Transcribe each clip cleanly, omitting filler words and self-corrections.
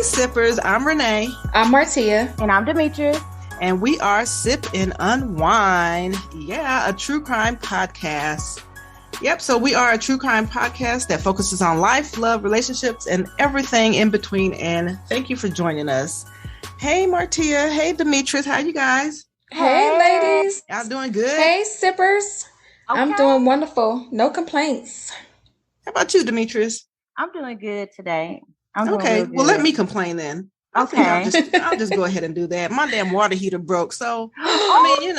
Hey sippers, I'm Renee. I'm Martia. And I'm Demetrius. And we are Sip and Unwine. Yeah, a true crime podcast. Yep, so we are a true crime podcast that focuses on life, love, relationships, and everything in between. And thank you for joining us. Hey Martia, hey Demetrius, how you guys? Hey ladies. Y'all doing good? Hey sippers. Okay. I'm doing wonderful. No complaints. How about you, Demetrius? I'm doing good today. Okay, well, let me complain then. Okay. I'll just go ahead and do that. My damn water heater broke. So, I mean,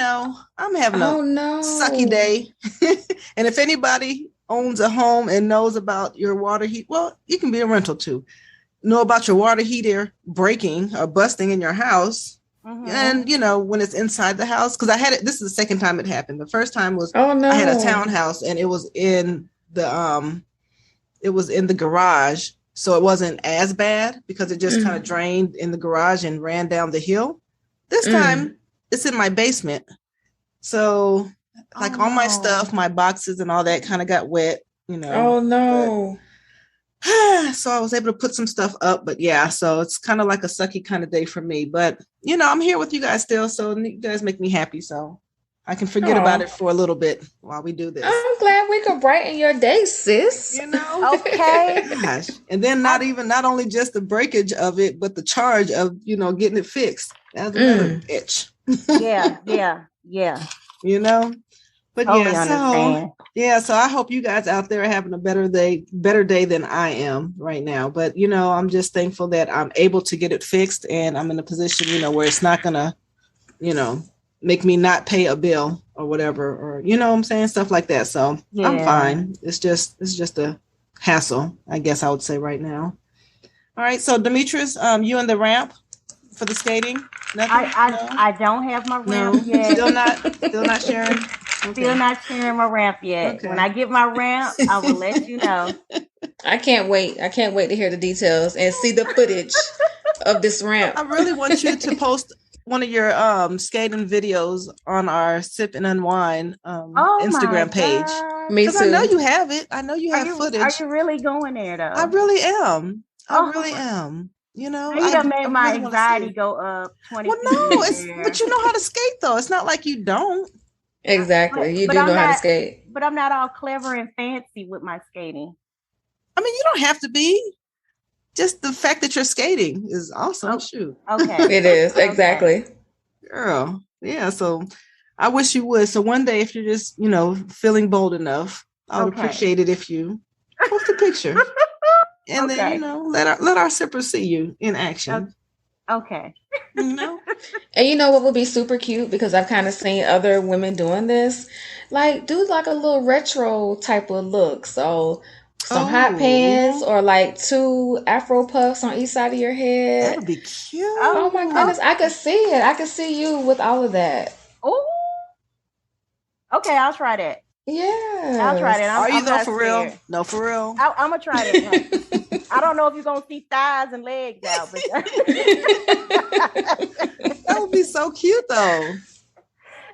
I'm having a sucky day. And if anybody owns a home and knows about your water heat, well, you can be a rental too. Know about your water heater breaking or busting in your house. Mm-hmm. And, when it's inside the house, because I had it, this is the second time it happened. The first time was I had a townhouse and it was in the garage. So it wasn't as bad because it just kind of drained in the garage and ran down the hill. This time it's in my basement. So all my stuff, my boxes and all that kind of got wet, Oh no. So I was able to put some stuff up, but yeah, so it's kind of like a sucky kind of day for me, but I'm here with you guys still. So you guys make me happy. So I can forget about it for a little bit while we do this. I'm glad we could brighten your day, sis. Okay. Gosh. And then not only just the breakage of it, but the charge of, getting it fixed. That's another bitch. Yeah. But totally so I hope you guys out there are having a better day than I am right now. But, I'm just thankful that I'm able to get it fixed and I'm in a position, where it's not gonna, make me not pay a bill or whatever, or what I'm saying, stuff like that. So I'm fine. It's just a hassle, I guess I would say right now. All right. So Demetrius, you in the ramp for the skating? Nothing? I don't have my ramp yet. Still not sharing? Okay. Still not sharing my ramp yet. Okay. When I get my ramp, I will let you know. I can't wait. I can't wait to hear the details and see the footage of this ramp. I really want you to post one of your skating videos on our Sip and Unwine Instagram page. Me too. I know you have it. I know you have footage. Are you really going there though? I really am. I am. You done made my anxiety go up 20. Well, no, but you know how to skate though. It's not like you don't. Exactly. You do know how to skate. But I'm not all clever and fancy with my skating. I mean, you don't have to be. Just the fact that you're skating is awesome. Shoot. Okay. It is. Exactly. Girl. Yeah. So I wish you would. So one day, if you're just, feeling bold enough, I would appreciate it if you post a picture. And then, let our sippers see you in action. Okay. And you know what would be super cute? Because I've kind of seen other women doing this. Do like a little retro type of look. So some hot pants or 2 Afro puffs on each side of your head. That would be cute. Oh my goodness. I could see it. I could see you with all of that. Oh. Okay, I'll try that. Yeah. I'll try that. Are you though for real? No, for real. I'm going to try that. I don't know if you're going to see thighs and legs out. But that would be so cute though.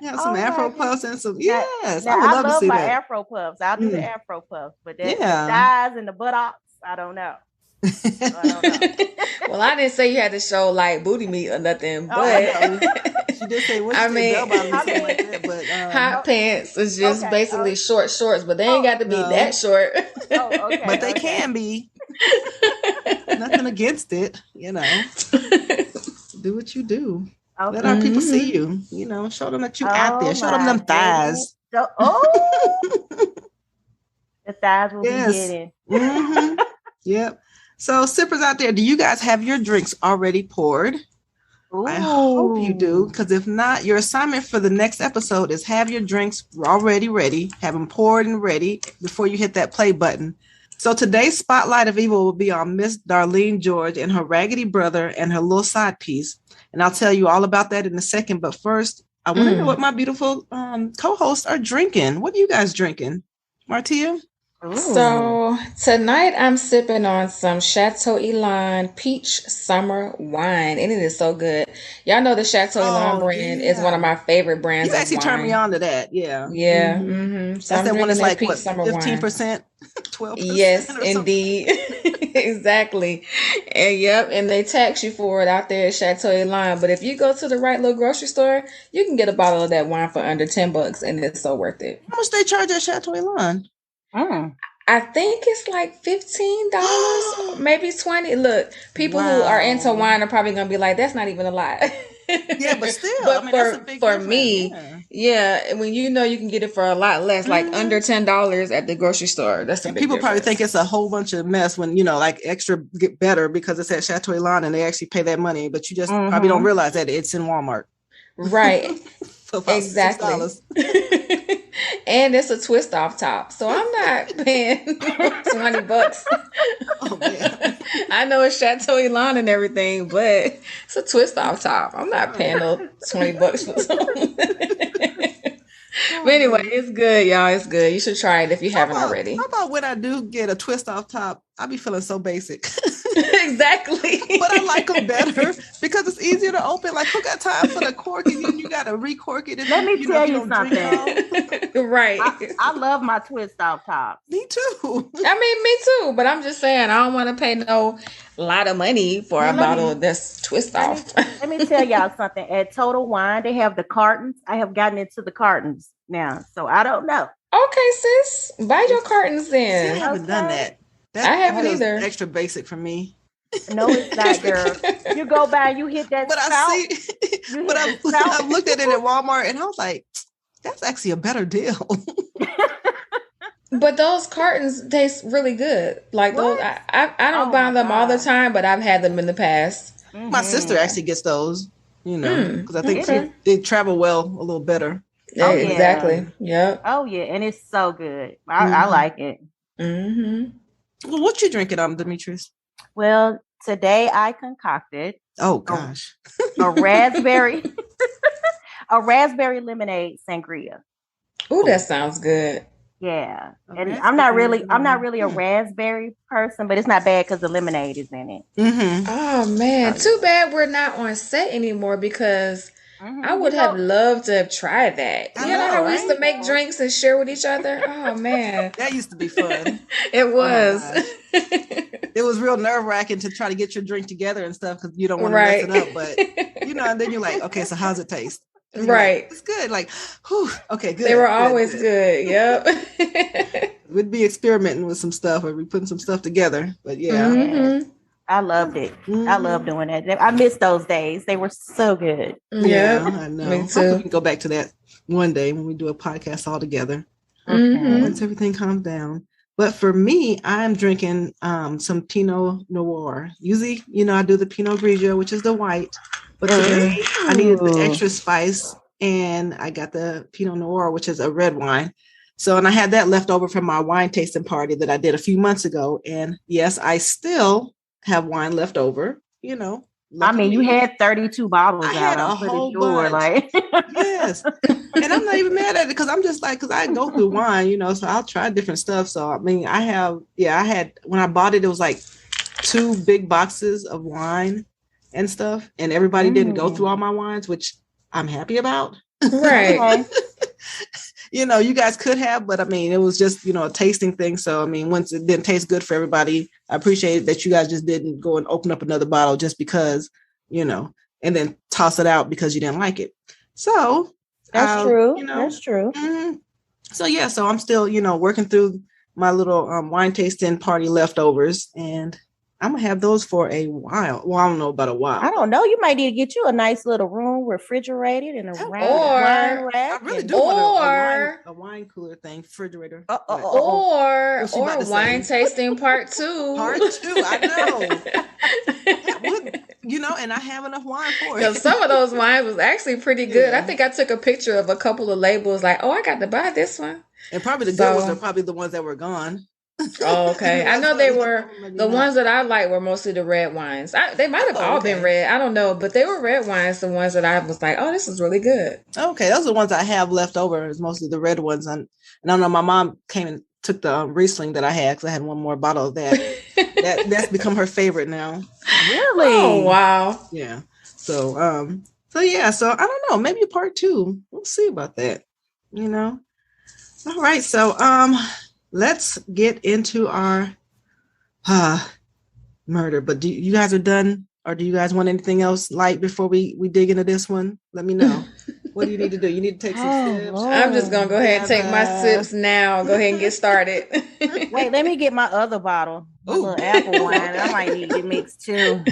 Yeah, some Afro puffs and some. Yes, I would love to see that. I love my Afro puffs. I'll do the Afro puffs, but the thighs and the buttocks, I don't know. Well, I didn't say you had to show booty meat or nothing, but she did say hot pants is just basically short shorts, but they ain't got to be that short. But they can be. Nothing against it, Do what you do. Okay. Let our people see you. Show them that you out there. Show them them thighs. The thighs will be hidden. Mm-hmm. Yep. So, sippers out there, do you guys have your drinks already poured? Ooh. I hope you do, because if not, your assignment for the next episode is have your drinks already ready, have them poured and ready before you hit that play button. So today's Spotlight of Evil will be on Miss Darlene George and her raggedy brother and her little side piece. And I'll tell you all about that in a second. But first, I want to know what my beautiful co-hosts are drinking. What are you guys drinking? Martia? Ooh. So tonight I'm sipping on some Chateau Elan Peach Summer Wine, and it is so good. Y'all know the Chateau Elan brand is one of my favorite brands. You actually turned me on to that, yeah. Yeah. Mm-hmm. So that's that one that's like what, 15%, 12%. Yes, indeed. Exactly. And they tax you for it out there at Chateau Elan. But if you go to the right little grocery store, you can get a bottle of that wine for under $10, and it's so worth it. How much they charge at Chateau Elan? I think it's like $15, maybe $20. Look, people who are into wine are probably gonna be like, "That's not even a lot." Yeah, but still, but that's a big difference. Me, yeah, when you can get it for a lot less, like under $10 at the grocery store. That's a big people difference. Probably think it's a whole bunch of mess when like extra get better because it's at Chateau Elan and they actually pay that money, but you just probably don't realize that it's in Walmart. Right. Exactly. $6. And it's a twist off top, so I'm not paying $20. Oh man! I know it's Chateau Elan and everything, but it's a twist off top. I'm not paying no $20 for something. But anyway, it's good, y'all. It's good. You should try it if you haven't already. How about when I do get a twist off top, I be feeling so basic. Exactly. But I like them better because it's easier to open. Like, who got time for the cork and then you got to recork it? Let me tell you something. Right. I love my twist off top. Me too. I mean, me too. But I'm just saying, I don't want to pay no lot of money for a bottle that's twist off. Let me tell y'all something. At Total Wine, they have the cartons. I have gotten into the cartons now, so I don't know. Okay, sis, buy your cartons then. See, I haven't done that. I haven't either. Extra basic for me. No, it's not, girl. You go by, you hit that. But I looked at it at Walmart and I was like, that's actually a better deal. But those cartons taste really good. Like those, I don't buy them all the time, but I've had them in the past. Mm-hmm. My sister actually gets those, because I think they travel well a little better. Yeah, exactly. Yep. Oh yeah, and it's so good. I like it. Mm-hmm. Well, what you drinking, Demetrius? Well, today I concocted. Oh gosh, a raspberry lemonade sangria. Ooh, that sounds good. Yeah, and I'm not really a raspberry person, but it's not bad because the lemonade is in it. Mm-hmm. Oh man, too bad we're not on set anymore because I would have loved to have tried that. You know how we used to make drinks and share with each other? Oh man, that used to be fun. It was. It was real nerve-wracking to try to get your drink together and stuff because you don't want to mess it up, but and then you're like, okay, so how's it taste? Right. Like, it's good. Like, whew, okay, good. They were always good. Yep. We'd be experimenting with some stuff or we putting some stuff together. But yeah. Mm-hmm. I loved it. Mm-hmm. I love doing that. I miss those days. They were so good. Yeah, I know. Me too. We can go back to that one day when we do a podcast all together. Mm-hmm. Once everything calms down. But for me, I'm drinking some Pinot Noir. Usually, I do the Pinot Grigio, which is the white. But today I needed the extra spice, and I got the Pinot Noir, which is a red wine. So, and I had that left over from my wine tasting party that I did a few months ago. And yes, I still have wine left over, I mean, you had 32 bottles I out. had I'm a pretty whole sure. bunch. Yes. And I'm not even mad at it because I'm just like, because I go through wine, so I'll try different stuff. So, I mean, I had, when I bought it, it was like 2 big boxes of wine and stuff. And everybody didn't go through all my wines, which I'm happy about. Right. You guys could have, but I mean, it was just, a tasting thing. So, I mean, once it didn't taste good for everybody, I appreciate that you guys just didn't go and open up another bottle just because, and then toss it out because you didn't like it. So that's true. That's true. Mm-hmm. So, yeah, so I'm still, working through my little wine tasting party leftovers, and I'm going to have those for a while. Well, I don't know about a while. I don't know. You might need to get you a nice little room, refrigerated, and a wine rack. I really do want a wine cooler thing, refrigerator. Or wine tasting part 2. Part 2, I know. And I have enough wine for it. Some of those wines was actually pretty good. Yeah. I think I took a picture of a couple of labels like, I got to buy this one. And probably the good ones are probably the ones that were gone. Oh, okay. I know they were the ones that I like were mostly the red wines. They might have all been red. I don't know, but they were red wines. The ones that I was like, this is really good. Okay, those are the ones I have left over. It's mostly the red ones, and I know my mom came and took the Riesling that I had because I had one more bottle of that. That's become her favorite now. Really? Oh wow. Yeah. So yeah. So I don't know. Maybe part 2. We'll see about that. All right. So let's get into our murder. But you guys are done, or do you guys want anything else light before we dig into this one? Let me know. What do you need to do? You need to take some sips. Lord. I'm just gonna go ahead and take my sips now. Go ahead and get started. Wait, let me get my other bottle. My little apple wine. I might need to mix too.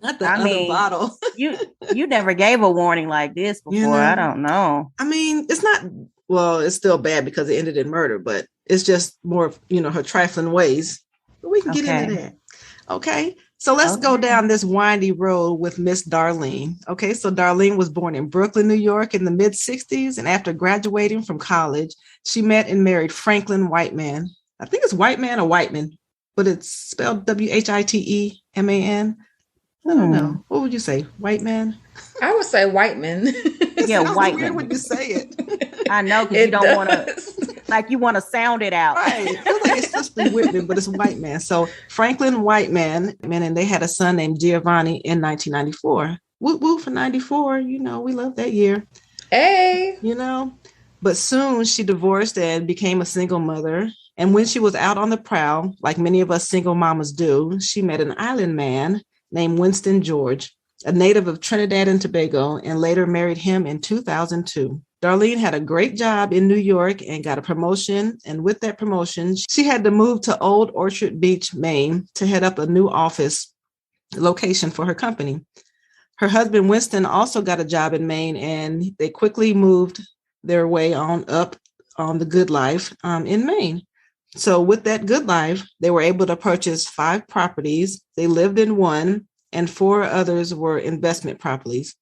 Not the other bottle. you never gave a warning like this before. I don't know. I mean, it's not. Well, it's still bad because it ended in murder, but it's just more, her trifling ways. But we can get into that. Okay. So let's go down this windy road with Miss Darlene. Okay. So Darlene was born in Brooklyn, New York in the mid 60s. And after graduating from college, she met and married Franklin Whiteman. I think it's Whiteman or Whiteman, but it's spelled Whiteman. I don't know. What would you say? Whiteman? I would say Whiteman. Yeah, Whiteman. Weird when you say it. I know, because you don't want to, like, you want to sound it out. Right. I feel like it's supposed to be Whitman, but it's Whiteman. So Franklin Whiteman, and they had a son named Giovanni in 1994. Woo woo for 94. We love that year. Hey. But soon she divorced and became a single mother. And when she was out on the prowl, like many of us single mamas do, she met an island man named Winston George, a native of Trinidad and Tobago, and later married him in 2002. Darlene had a great job in New York and got a promotion. And with that promotion, she had to move to Old Orchard Beach, Maine, to head up a new office location for her company. Her husband, Winston, also got a job in Maine, and they quickly moved their way on up on the good life in Maine. So with that good life, they were able to purchase 5 properties. They lived in one, and 4 others were investment properties.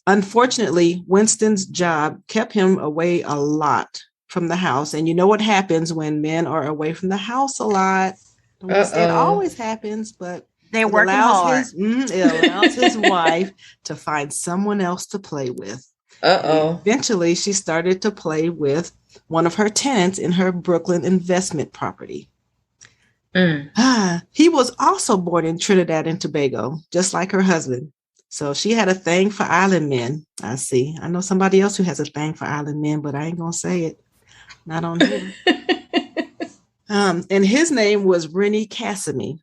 Unfortunately, Winston's job kept him away a lot from the house. And you know what happens when men are away from the house a lot? It always happens, but they're working hard. It allows his wife to find someone else to play with. Eventually, she started to play with one of her tenants in her Brooklyn investment property. He was also born in Trinidad and Tobago, just like her husband. So she had a thing for island men. I see. I know somebody else who has a thing for island men, but I ain't going to say it. Not on here. And his name was Rennie Cassimy.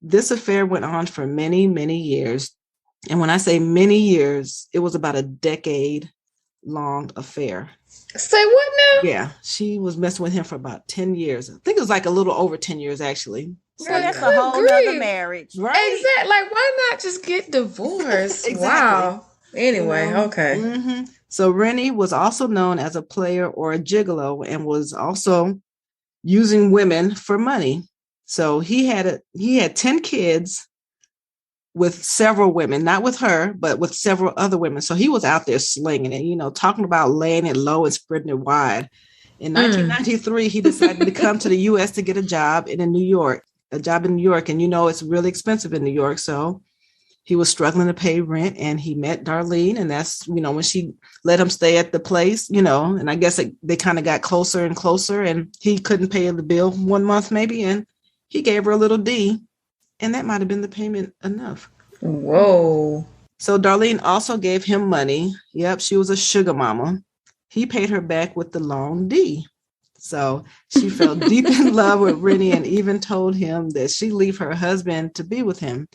This affair went on for many, many years. And when I say many years, it was about a decade-long affair. Say what now? Yeah, she was messing with him for about 10 years. I think it was like a little over 10 years, actually. So that's a whole other marriage. Right? Exactly. Like, why not just get divorced? Exactly. Wow. Anyway, okay. Mm-hmm. So Rennie was also known as a player or a gigolo and was also using women for money. So he had 10 kids with several women, not with her, but with several other women. So he was out there slinging it, talking about laying it low and spreading it wide. In 1993, he decided to come to the U.S. to get a job in New York. And it's really expensive in New York. So he was struggling to pay rent, and he met Darlene. And that's, when she let him stay at the place, and I guess they kind of got closer and closer, and he couldn't pay the bill 1 month maybe. And he gave her a little D, and that might've been the payment enough. Whoa. So Darlene also gave him money. Yep. She was a sugar mama. He paid her back with the long D. So she fell deep in love with Rennie and even told him that she'd leave her husband to be with him.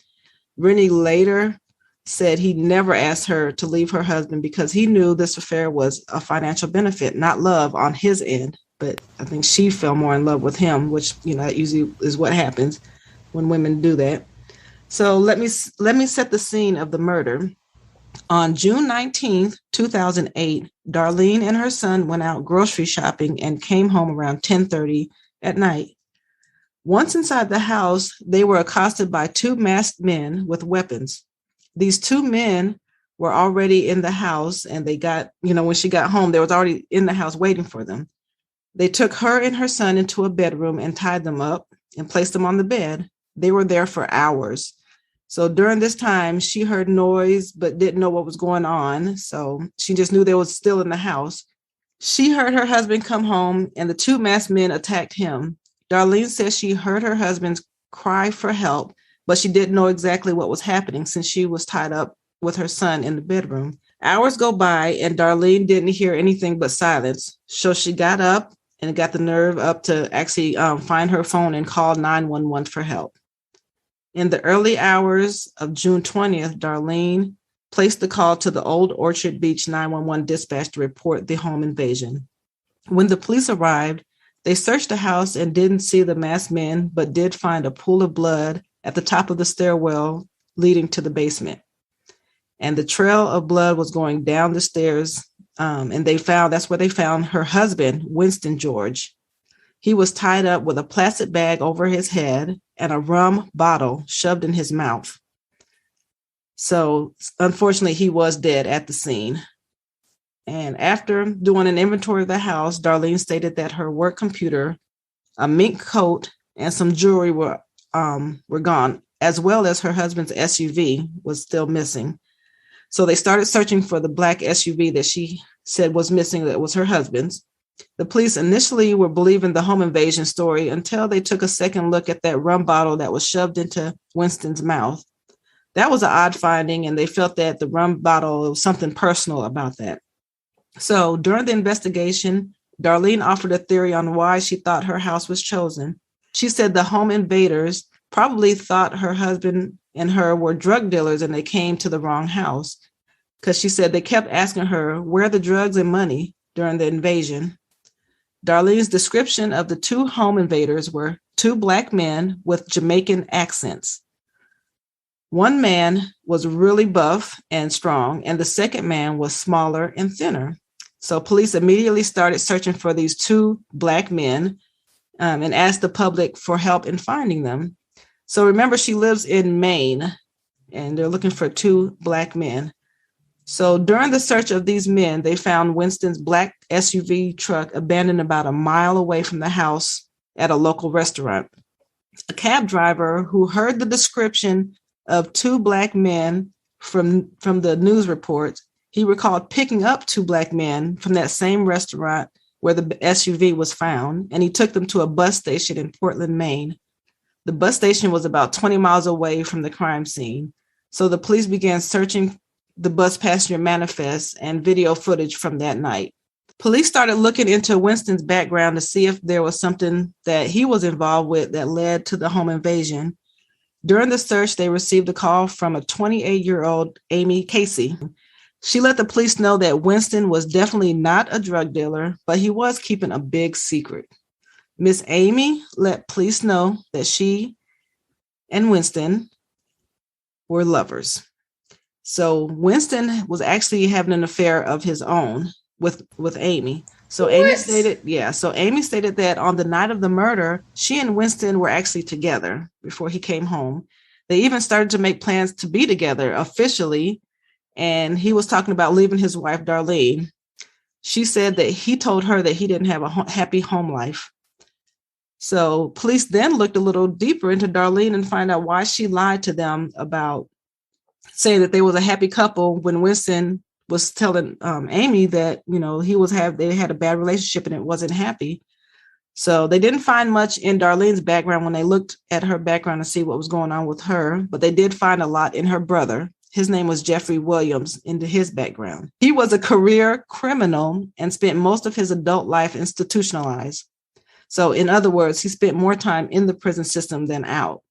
Rennie later said he never asked her to leave her husband because he knew this affair was a financial benefit, not love on his end. But I think she fell more in love with him, which, that usually is what happens when women do that. So let me set the scene of the murder. On June 19th, 2008, Darlene and her son went out grocery shopping and came home around 10:30 at night. Once inside the house, they were accosted by 2 masked men with weapons. These 2 men were already in the house, and they got, when she got home, they was already in the house waiting for them. They took her and her son into a bedroom and tied them up and placed them on the bed. They were there for hours. So during this time, she heard noise, but didn't know what was going on. So she just knew they was still in the house. She heard her husband come home, and the 2 masked men attacked him. Darlene says she heard her husband cry for help, but she didn't know exactly what was happening since she was tied up with her son in the bedroom. Hours go by, and Darlene didn't hear anything but silence. So she got up and got the nerve up to actually find her phone and call 911 for help. In the early hours of June 20th, Darlene placed the call to the Old Orchard Beach 911 dispatch to report the home invasion. When the police arrived, they searched the house and didn't see the masked men, but did find a pool of blood at the top of the stairwell leading to the basement. And the trail of blood was going down the stairs, and that's where they found her husband, Winston George. He was tied up with a plastic bag over his head and a rum bottle shoved in his mouth. So unfortunately, he was dead at the scene. And after doing an inventory of the house, Darlene stated that her work computer, a mink coat, and some jewelry were gone, as well as her husband's SUV was still missing. So they started searching for the black SUV that she said was missing, that was her husband's. The police initially were believing the home invasion story until they took a second look at that rum bottle that was shoved into Winston's mouth. That was an odd finding, and they felt that the rum bottle was something personal about that. So during the investigation, Darlene offered a theory on why she thought her house was chosen. She said the home invaders probably thought her husband and her were drug dealers and they came to the wrong house, because she said they kept asking her where are the drugs and money during the invasion. Darlene's description of the two home invaders were two black men with Jamaican accents. One man was really buff and strong, and the second man was smaller and thinner. So police immediately started searching for these two black men and asked the public for help in finding them. So remember, she lives in Maine, and they're looking for two black men. So during the search of these men, they found Winston's black SUV truck abandoned about a mile away from the house at a local restaurant. A cab driver who heard the description of two black men from the news reports, he recalled picking up two black men from that same restaurant where the SUV was found, and he took them to a bus station in Portland, Maine. The bus station was about 20 miles away from the crime scene. So the police began searching the bus passenger manifest and video footage from that night. Police started looking into Winston's background to see if there was something that he was involved with that led to the home invasion. During the search, they received a call from a 28-year-old Amy Casey. She let the police know that Winston was definitely not a drug dealer, but he was keeping a big secret. Miss Amy let police know that she and Winston were lovers. So Winston was actually having an affair of his own with Amy. So what? Amy stated that on the night of the murder, she and Winston were actually together before he came home. They even started to make plans to be together officially. And he was talking about leaving his wife, Darlene. She said that he told her that he didn't have a happy home life. So police then looked a little deeper into Darlene and find out why she lied to them about saying that they was a happy couple when Winston was telling Amy that, they had a bad relationship and it wasn't happy. So they didn't find much in Darlene's background when they looked at her background to see what was going on with her, but they did find a lot in her brother. His name was Jeffrey Williams, into his background. He was a career criminal and spent most of his adult life institutionalized. So in other words, he spent more time in the prison system than out.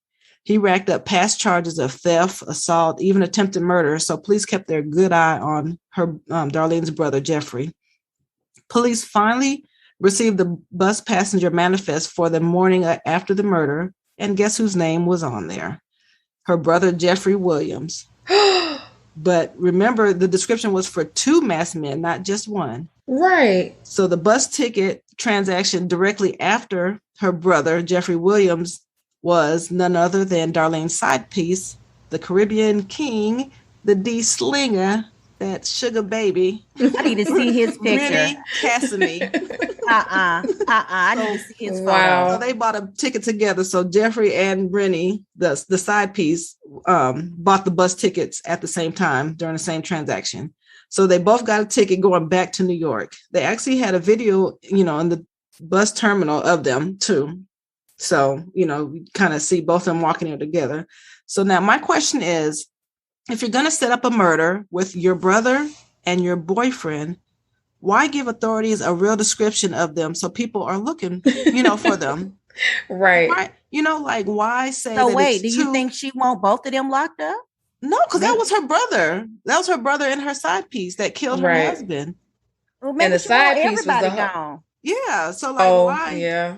He racked up past charges of theft, assault, even attempted murder. So police kept their good eye on her, Darlene's brother, Jeffrey. Police finally received the bus passenger manifest for the morning after the murder. And guess whose name was on there? Her brother, Jeffrey Williams. But remember, the description was for two masked men, not just one. Right. So the bus ticket transaction directly after her brother, Jeffrey Williams, was none other than Darlene's side piece, the Caribbean king, the D Slinger, that sugar baby. I need to see his picture. Rennie Cassimy. I need to see his photo. Wow. So they bought a ticket together. So Jeffrey and Rennie, the side piece, bought the bus tickets at the same time during the same transaction. So they both got a ticket going back to New York. They actually had a video, in the bus terminal of them too. So, we kind of see both of them walking there together. So now my question is, if you're going to set up a murder with your brother and your boyfriend, why give authorities a real description of them so people are looking, for them? Right. Why, like why say so wait, do you think she want both of them locked up? No, because that was her brother. That was her brother and her side piece that killed her husband. Well, maybe and the side piece was gone. Yeah. So why? Yeah.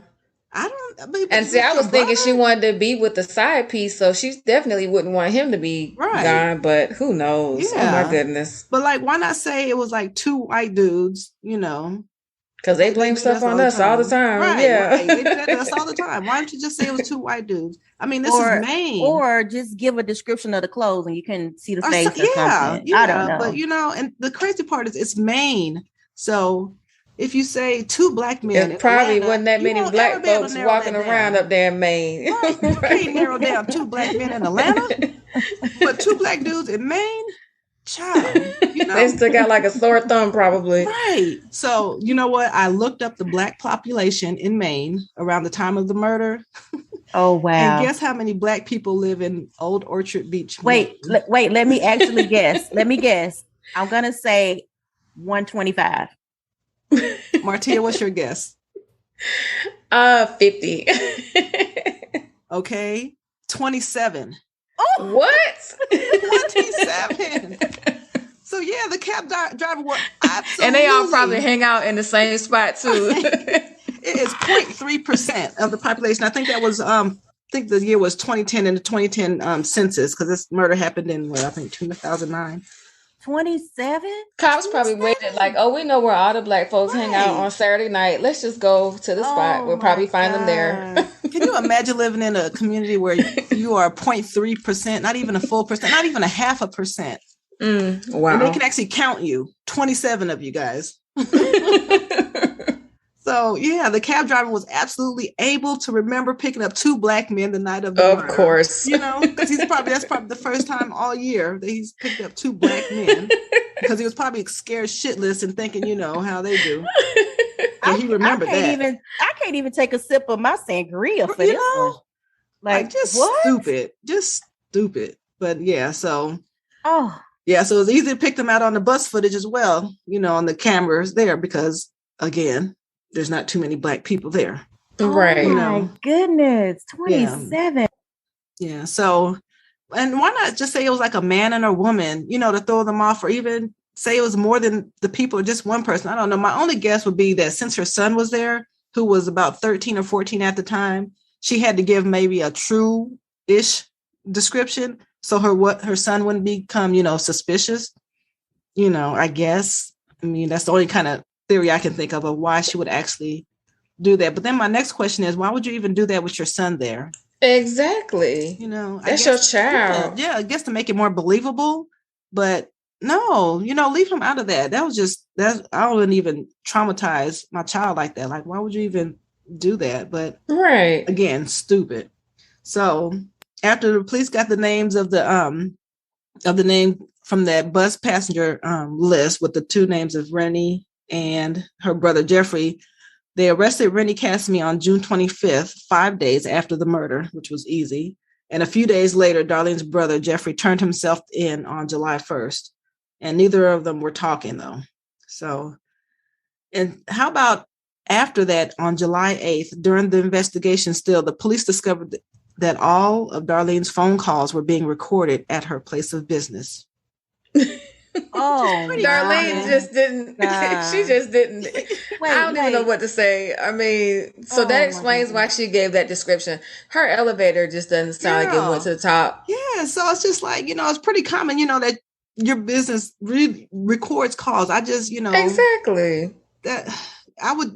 I don't. And see, I was thinking she wanted to be with the side piece, so she definitely wouldn't want him to be gone. But who knows? Yeah. Oh my goodness! But why not say it was two white dudes? Because they blame stuff on us all the time. Right, yeah, right. They do that to us all the time. Why don't you just say it was two white dudes? I mean, this is Maine. Or just give a description of the clothes and you can see the face. I don't know. But and the crazy part is it's Maine. So if you say two black men, it probably wasn't that many black folks walking around up there in Maine. Right. You can't narrow down two black men in Atlanta, but two black dudes in Maine. Child, they still got a sore thumb probably. Right. So you know what? I looked up the black population in Maine around the time of the murder. Oh wow. And guess how many black people live in Old Orchard Beach? Wait, let me actually guess. Let me guess. I'm gonna say 125. Martia, what's your guess? 50. Okay. 27. Oh, what? 27. So yeah, the cab driver was absolutely, and they all probably hang out in the same spot too. It is 0.3% of the population. I think that was the year was 2010 and the 2010 census, because this murder happened in 2009. 27? Cops probably waited we know where all the black folks hang out on Saturday night. Let's just go to the spot. We'll probably find them there. Can you imagine living in a community where you are 0.3%, not even a full percent, not even a 0.5%? Wow. And they can actually count you, 27 of you guys. So yeah, the cab driver was absolutely able to remember picking up two black men the night of the murder. Of course. Because that's probably the first time all year that he's picked up two black men, because he was probably scared shitless and thinking, how they do. And he remembered that. I can't even take a sip of my sangria for this one. Just stupid. But yeah, so yeah, so it's easy to pick them out on the bus footage as well, on the cameras there, because again, there's not too many black people there. Right. Oh my goodness. 27. Yeah. So, and why not just say it was a man and a woman, to throw them off, or even say it was more than the people or just one person. I don't know. My only guess would be that since her son was there, who was about 13 or 14 at the time, she had to give maybe a true-ish description. So her son wouldn't become, suspicious, I guess. I mean, that's the only kind of theory I can think of why she would actually do that. But then my next question is, why would you even do that with your son there? Exactly. That's your child. Yeah, I guess to make it more believable. But no, leave him out of that. I wouldn't even traumatize my child like that. Why would you even do that? But right. Again, stupid. So after the police got the names of the name from that bus passenger list with the two names of Rennie and her brother Jeffrey, they arrested Rennie Cassimy on June 25th, 5 days after the murder, which was easy. And a few days later, Darlene's brother Jeffrey turned himself in on July 1st. And neither of them were talking, though. So, and how about after that, on July 8th, during the investigation still, the police discovered that all of Darlene's phone calls were being recorded at her place of business. Darlene just didn't. She just didn't. I don't even know what to say. I mean, so that explains why she gave that description. Her elevator just doesn't sound like it went to the top. Yeah, so it's just it's pretty common, that your business really records calls. I just, exactly that I would.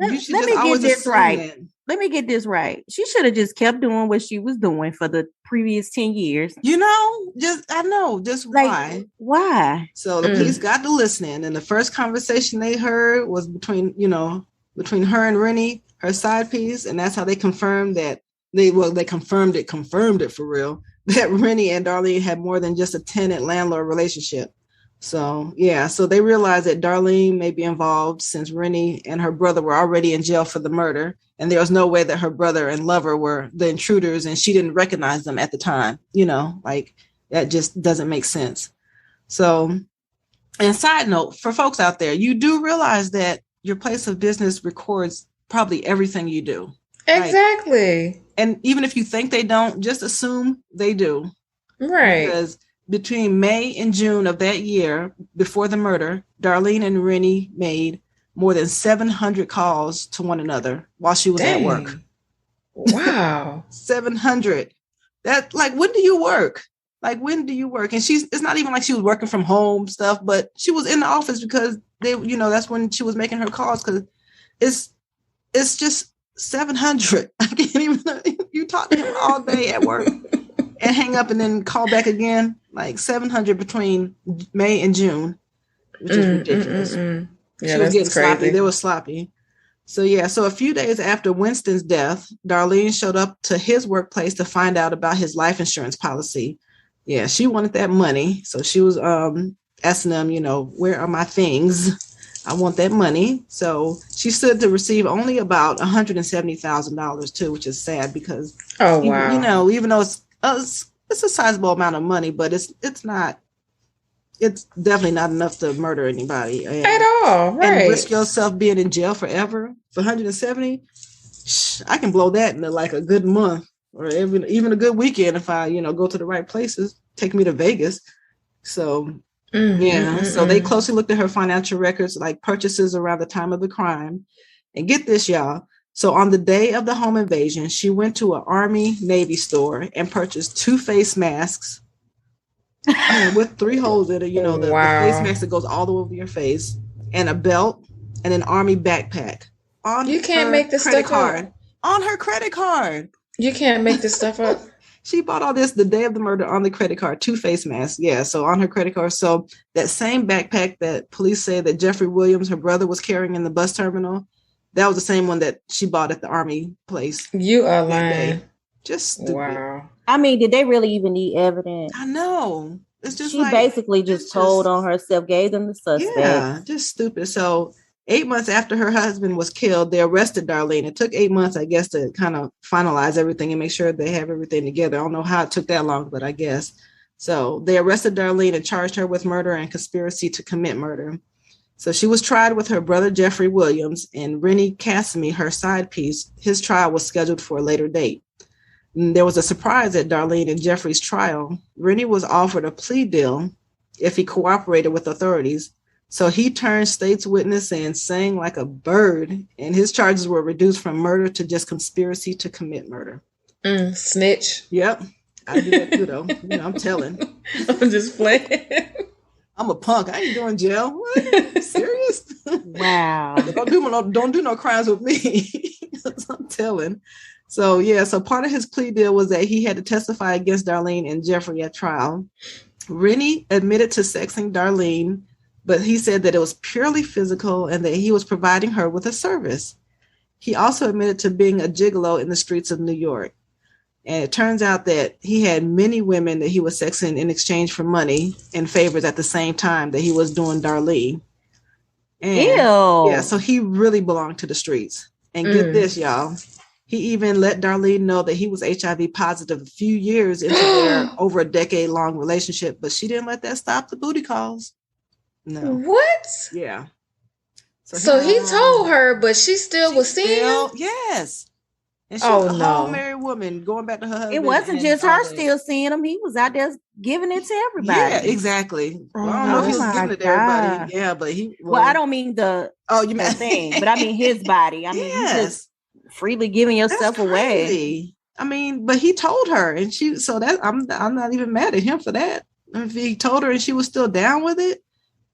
Let me get this right. She should have just kept doing what she was doing for the previous 10 years. Why? Why? So the police got to listening, and the first conversation they heard was between her and Rennie, her side piece, and that's how they confirmed that they confirmed it for real, that Rennie and Darlene had more than just a tenant-landlord relationship. So, yeah, so they realized that Darlene may be involved since Rennie and her brother were already in jail for the murder. And there was no way that her brother and lover were the intruders and she didn't recognize them at the time. That just doesn't make sense. So And side note, for folks out there, you do realize that your place of business records probably everything you do. Exactly. Like, and even if you think they don't, just assume they do. Right. Because between May and June of that year, before the murder, Darlene and Rennie made more than 700 calls to one another while she was at work. Wow. 700. That, like, when do you work? Like, when do you work? And it's not even like she was working from home stuff, but she was in the office because that's when she was making her calls, because it's just 700. I can't even, you talk to him all day at work and hang up and then call back again, like 700 between May and June, which is ridiculous. Yeah, she was getting sloppy. They were sloppy. So a few days after Winston's death, Darlene showed up to his workplace to find out about his life insurance policy. Yeah, she wanted that money. So she was asking them, where are my things? I want that money. So she stood to receive only about $170,000 too, which is sad because, even though it's a sizable amount of money, but it's definitely not enough to murder anybody at all, right? And risk yourself being in jail forever for 170. I can blow that into like a good month, or even a good weekend if I, go to the right places. Take me to Vegas. So so they closely looked at her financial records, like purchases around the time of the crime. And get this, y'all. So on the day of the home invasion, she went to an Army Navy store and purchased 2 face masks. With 3 holes in it, the face mask that goes all the way over your face, and a belt and an Army backpack. You can't make this stuff up. On her credit card. You can't make this stuff up. She bought all this the day of the murder on the credit card, 2 face masks. Yeah, so on her credit card. So that same backpack that police say that Jeffrey Williams, her brother, was carrying in the bus terminal, that was the same one that she bought at the Army place. You are lying. Just stupid. Wow. I mean, did they really even need evidence? I know. It's just she basically just told on herself, gave them the suspect. Yeah, just stupid. So 8 months after her husband was killed, they arrested Darlene. It took 8 months, I guess, to kind of finalize everything and make sure they have everything together. I don't know how it took that long, but I guess. So they arrested Darlene and charged her with murder and conspiracy to commit murder. So she was tried with her brother, Jeffrey Williams, and Rennie Cassimy, her side piece. His trial was scheduled for a later date. And there was a surprise at Darlene and Jeffrey's trial. Rennie was offered a plea deal if he cooperated with authorities. So he turned state's witness and sang like a bird, and his charges were reduced from murder to just conspiracy to commit murder. Snitch. Yep. I do that too, though. I'm telling. I'm just playing. I'm a punk. I ain't doing jail. What? Serious? Wow. Don't do no crimes with me. I'm telling. So part of his plea deal was that he had to testify against Darlene and Jeffrey at trial. Rennie admitted to sexing Darlene, but he said that it was purely physical and that he was providing her with a service. He also admitted to being a gigolo in the streets of New York. And it turns out that he had many women that he was sexing in exchange for money and favors at the same time that he was doing Darlene. And yeah, so he really belonged to the streets. And get this, y'all. He even let Darlene know that he was HIV positive a few years into their over a decade-long relationship, but she didn't let that stop the booty calls. No. What? Yeah. So he told her, but she still was seeing him? Yes. And she was a whole married woman going back to her husband. It wasn't just her still seeing him. He was out there giving it to everybody. Yeah, exactly. Well, I don't know if he was giving it to everybody. Yeah, but he... Well, I don't mean the thing, but I mean his body. I mean, you just freely giving yourself away. I mean, but he told her, and I'm not even mad at him for that. If he told her and she was still down with it,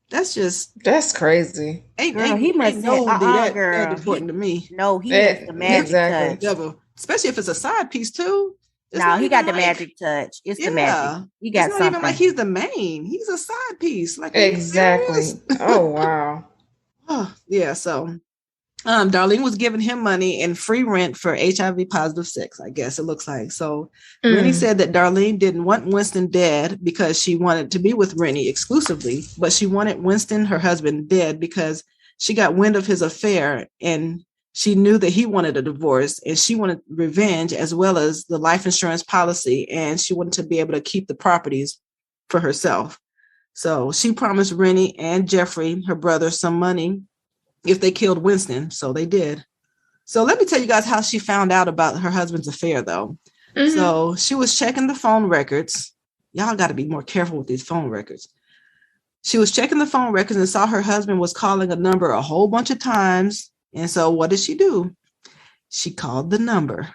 that's crazy. Girl, he must know that important to me. No, he has the magic touch. Especially if it's a side piece too. No, he got the magic touch. It's the magic. He got it's not even like he's the main. He's a side piece. Like exactly. Oh wow. Yeah. So, Darlene was giving him money and free rent for HIV positive sex. I guess it looks like. So, Rennie said that Darlene didn't want Winston dead because she wanted to be with Rennie exclusively, but she wanted Winston, her husband, dead because she got wind of his affair and she knew that he wanted a divorce and she wanted revenge as well as the life insurance policy. And she wanted to be able to keep the properties for herself. So she promised Rennie and Jeffrey, her brother, some money if they killed Winston. So they did. So let me tell you guys how she found out about her husband's affair, though. Mm-hmm. So she was checking the phone records. Y'all got to be more careful with these phone records. She was checking the phone records and saw her husband was calling a number a whole bunch of times. And so what did she do? She called the number.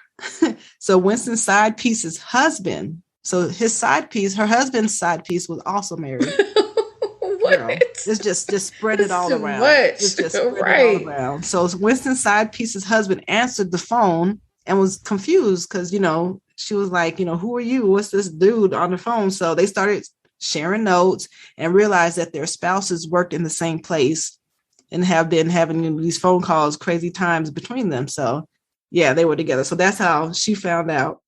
So Winston's side piece's husband. So his side piece, her husband's side piece was also married. What? Girl, it's just spread it all around. It's just spread it all around. So Winston's side piece's husband answered the phone and was confused because, she was like, who are you? What's this dude on the phone? So they started sharing notes and realized that their spouses worked in the same place and have been having these phone calls crazy times between them. So yeah, they were together. So that's how she found out.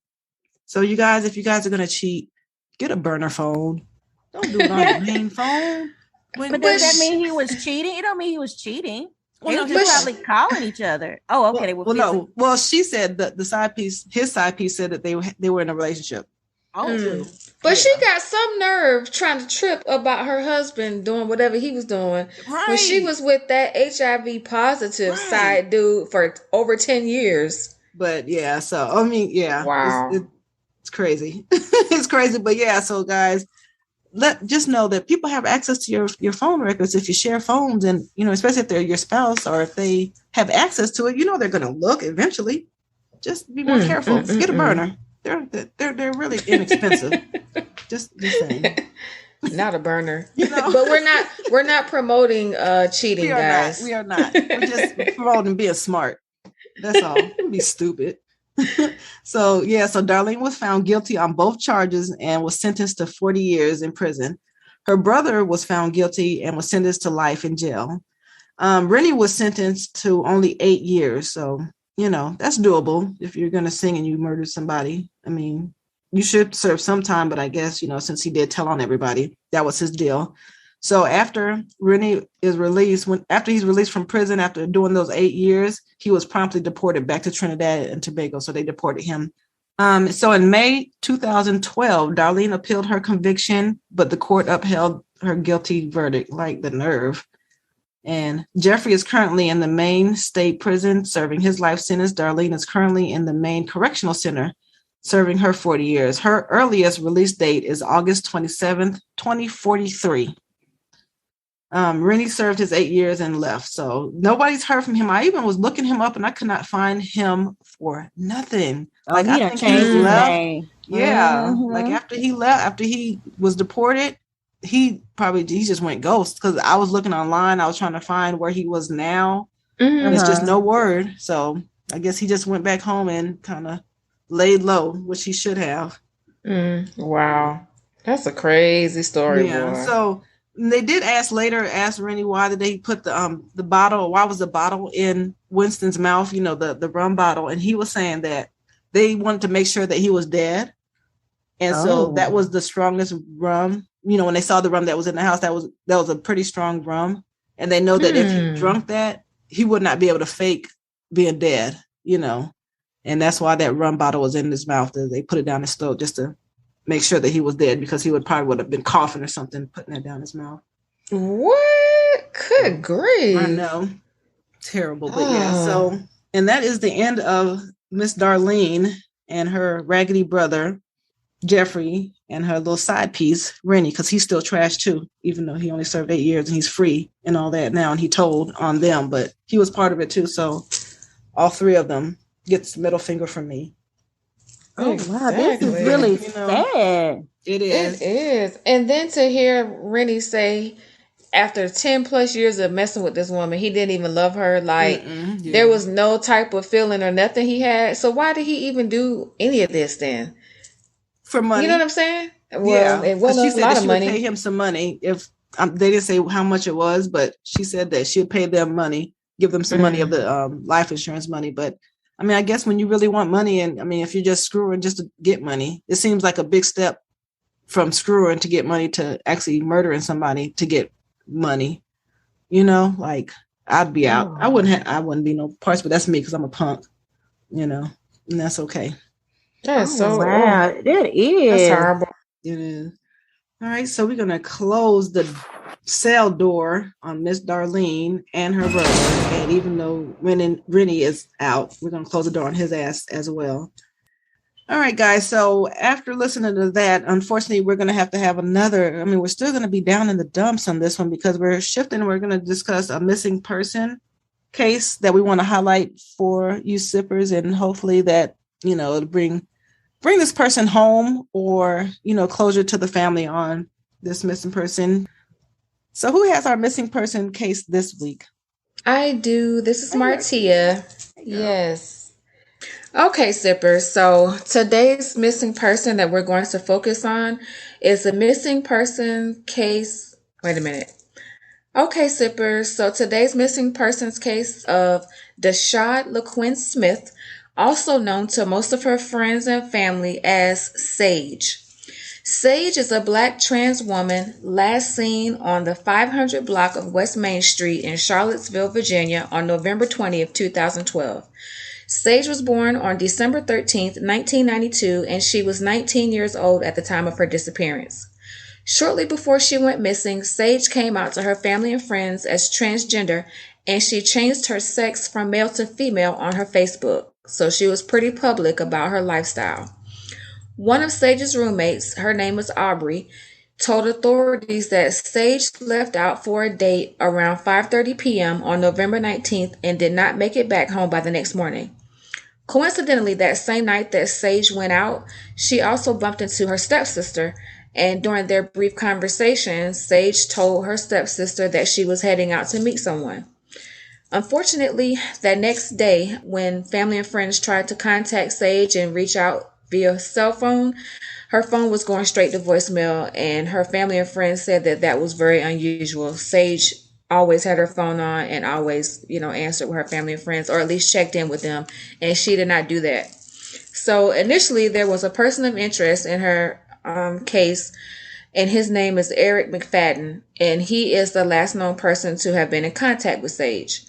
So you guys, if you guys are going to cheat, get a burner phone. Don't do it on your main phone. But does that mean he was cheating? It don't mean he was cheating. Well, they were probably calling each other. Oh, okay. Well, she said that his side piece said that they were in a relationship. Oh, but she got some nerve trying to trip about her husband doing whatever he was doing when she was with that HIV positive side dude for over 10 years. But yeah, so I mean, yeah, wow, it's crazy. It's crazy, but yeah. So guys, just know that people have access to your phone records if you share phones, and especially if they're your spouse or if they have access to it, they're going to look eventually. Just be more careful. Get a burner. They're really inexpensive. just saying. Not a burner, but we're not promoting cheating, guys. We are not. We're just promoting being smart. That's all. Don't be stupid. So Darlene was found guilty on both charges and was sentenced to 40 years in prison. Her brother was found guilty and was sentenced to life in jail. Rennie was sentenced to only 8 years. So, that's doable if you're going to sing and you murdered somebody. I mean, you should serve some time, but I guess, since he did tell on everybody, that was his deal. So after Rennie is released, after he's released from prison, after doing those 8 years, he was promptly deported back to Trinidad and Tobago. So they deported him. So in May 2012, Darlene appealed her conviction, but the court upheld her guilty verdict. Like, the nerve. And Jeffrey is currently in the Maine State Prison serving his life sentence. Darlene is currently in the Maine Correctional Center serving her 40 years. Her earliest release date is August 27th, 2043. Rennie served his 8 years and left. So nobody's heard from him. I even was looking him up and I could not find him for nothing. Like, I think he left. Yeah. Mm-hmm. Like after he left, after he was deported, he just went ghost, because I was looking online. I was trying to find where he was now. Mm-hmm. And it's just no word. So I guess he just went back home and kind of laid low, which he should have. Wow. That's a crazy story. Yeah. Boy. So they did ask Rennie why did they put the bottle, why was the bottle in Winston's mouth, the rum bottle. And he was saying that they wanted to make sure that he was dead. And so that was the strongest rum. When they saw the rum that was in the house, that was a pretty strong rum. And they know that if he drunk that, he would not be able to fake being dead, And that's why that rum bottle was in his mouth. They put it down his throat just to make sure that he was dead, because he would have been coughing or something, putting that down his mouth. What? Good grief. I know. Terrible. But yeah. So, and that is the end of Miss Darlene and her raggedy brother, Jeffrey, and her little side piece, Rennie, because he's still trash too, even though he only served 8 years and he's free and all that now. And he told on them, but he was part of it too. So all three of them gets the middle finger from me. Oh, wow. This is really sad. It is. It is. And then to hear Rennie say, after 10 plus years of messing with this woman, he didn't even love her. Like, there was no type of feeling or nothing he had. So why did he even do any of this then? For money. You know what I'm saying? Well, it wasn't a lot of money. She would pay him some money. If they didn't say how much it was, but she said that she would pay them money, give them some money of the life insurance money. But I mean, I guess when you really want money, and I mean, if you're just screwing just to get money, it seems like a big step from screwing to get money to actually murdering somebody to get money. Like, I'd be out. I wouldn't be no parts, but that's me because I'm a punk, and that's okay. That's so wow. That is. That's horrible. It is. All right, so we're going to close the cell door on Miss Darlene and her brother. And even though Rennie is out, we're going to close the door on his ass as well. All right, guys. So after listening to that, unfortunately, we're going to have another. I mean, we're still going to be down in the dumps on this one because we're shifting. We're going to discuss a missing person case that we want to highlight for you sippers, and hopefully that, it'll bring this person home or, closure to the family on this missing person. So who has our missing person case this week? I do. This is Martia. Yes. Okay, sippers. So today's missing person that we're going to focus on is a missing person case. Wait a minute. Okay, sippers. So today's missing persons case of Deshad LaQuinn Smith, also known to most of her friends and family as Sage. Sage is a Black trans woman last seen on the 500 block of West Main Street in Charlottesville, Virginia on November 20th, 2012. Sage was born on December 13th, 1992, and she was 19 years old at the time of her disappearance. Shortly before she went missing, Sage came out to her family and friends as transgender, and she changed her sex from male to female on her Facebook, so she was pretty public about her lifestyle. One of Sage's roommates, her name was Aubrey, told authorities that Sage left out for a date around 5:30 p.m. on November 19th and did not make it back home by the next morning. Coincidentally, that same night that Sage went out, she also bumped into her stepsister, and during their brief conversation, Sage told her stepsister that she was heading out to meet someone. Unfortunately, that next day, when family and friends tried to contact Sage and reach out via cell phone, her phone was going straight to voicemail, and her family and friends said that was very unusual. Sage always had her phone on and always, answered with her family and friends, or at least checked in with them, and she did not do that. So initially, there was a person of interest in her case, and his name is Eric Mcfadden, and he is the last known person to have been in contact with Sage.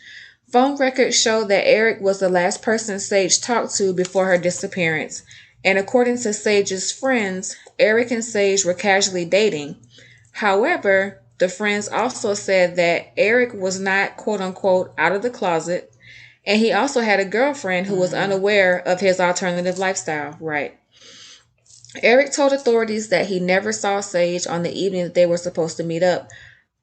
Phone records show that Eric was the last person Sage talked to before her disappearance, and according to Sage's friends, Eric and Sage were casually dating. However, the friends also said that Eric was not, quote unquote, out of the closet, and he also had a girlfriend who was unaware of his alternative lifestyle, right? Eric told authorities that he never saw Sage on the evening that they were supposed to meet up,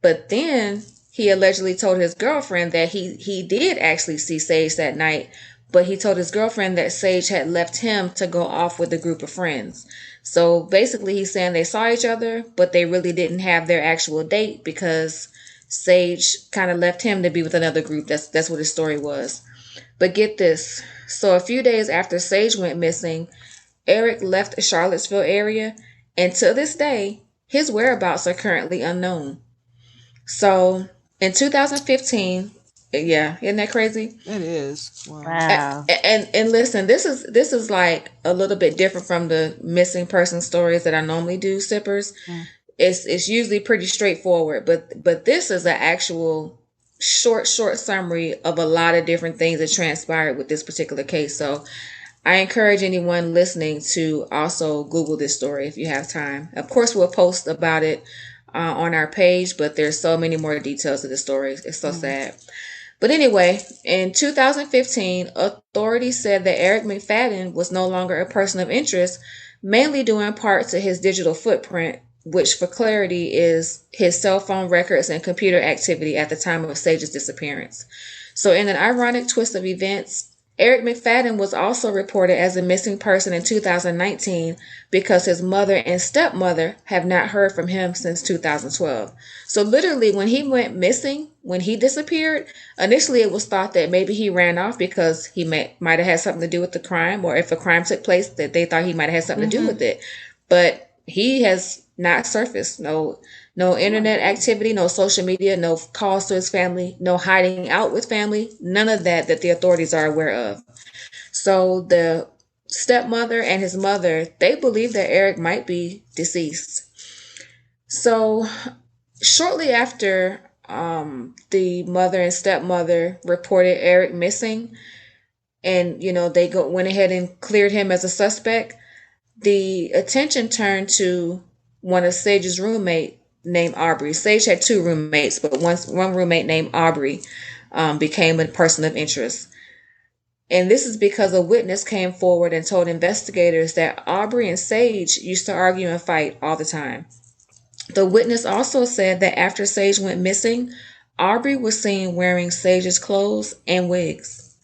but then he allegedly told his girlfriend that he did actually see Sage that night, but he told his girlfriend that Sage had left him to go off with a group of friends. So basically he's saying they saw each other, but they really didn't have their actual date because Sage kind of left him to be with another group. That's what his story was. But get this. So a few days after Sage went missing, Eric left the Charlottesville area, and to this day, his whereabouts are currently unknown. So in 2015, yeah, isn't that crazy? It is. Wow. And listen, this is like a little bit different from the missing person stories that I normally do, sippers. It's usually pretty straightforward, but this is an actual short summary of a lot of different things that transpired with this particular case. So I encourage anyone listening to also Google this story if you have time. Of course, we'll post about it on our page, but there's so many more details to the story. It's so sad. But anyway, in 2015, authorities said that Eric Mcfadden was no longer a person of interest, mainly due in part to his digital footprint, which for clarity is his cell phone records and computer activity at the time of Sage's disappearance. So in an ironic twist of events, Eric Mcfadden was also reported as a missing person in 2019 because his mother and stepmother have not heard from him since 2012. So literally when he went missing, when he disappeared, initially it was thought that maybe he ran off because he might have had something to do with the crime, or if a crime took place that they thought he might have had something to do with it. But he has not surfaced. No internet activity, no social media, no calls to his family, no hiding out with family, none of that the authorities are aware of. So the stepmother and his mother, they believe that Eric might be deceased. So shortly after the mother and stepmother reported Eric missing, and they went ahead and cleared him as a suspect, the attention turned to one of Sage's roommate named Aubrey. Sage had two roommates, but one roommate named Aubrey became a person of interest. And this is because a witness came forward and told investigators that Aubrey and Sage used to argue and fight all the time. The witness also said that after Sage went missing, Aubrey was seen wearing Sage's clothes and wigs.